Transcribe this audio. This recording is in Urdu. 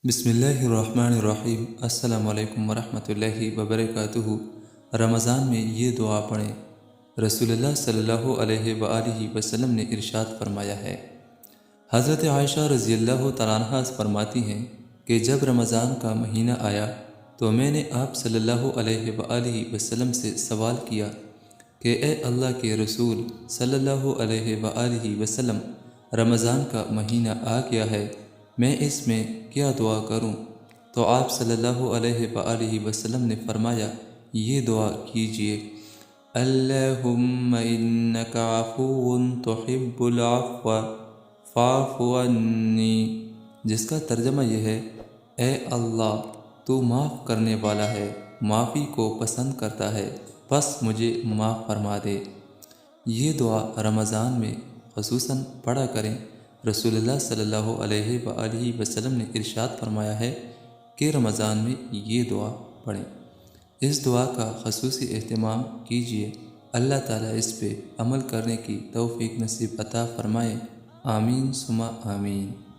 بسم اللہ الرحمن الرحیم۔ السلام علیکم ورحمۃ اللہ وبرکاتہ۔ رمضان میں یہ دعا پڑھیں۔ رسول اللہ صلی اللہ علیہ وآلہ وسلم نے ارشاد فرمایا ہے۔ حضرت عائشہ رضی اللہ تعالیٰ عنہا فرماتی ہیں کہ جب رمضان کا مہینہ آیا تو میں نے آپ صلی اللہ علیہ وآلہ وسلم سے سوال کیا کہ اے اللہ کے رسول صلی اللہ علیہ وآلہ وسلم، رمضان کا مہینہ آ گیا ہے، میں اس میں کیا دعا کروں؟ تو آپ صلی اللہ علیہ وآلہ وسلم نے فرمایا، یہ دعا کیجئے، اللہم انک عفو تحب العفو فاعف عنی، جس کا ترجمہ یہ ہے، اے اللہ تو معاف کرنے والا ہے، معافی کو پسند کرتا ہے، بس مجھے معاف فرما دے۔ یہ دعا رمضان میں خصوصاً پڑھا کریں۔ رسول اللہ صلی اللہ علیہ وآلہ وسلم نے ارشاد فرمایا ہے کہ رمضان میں یہ دعا پڑھیں۔ اس دعا کا خصوصی اہتمام کیجیے۔ اللہ تعالیٰ اس پہ عمل کرنے کی توفیق نصیب عطا فرمائے۔ آمین ثم آمین۔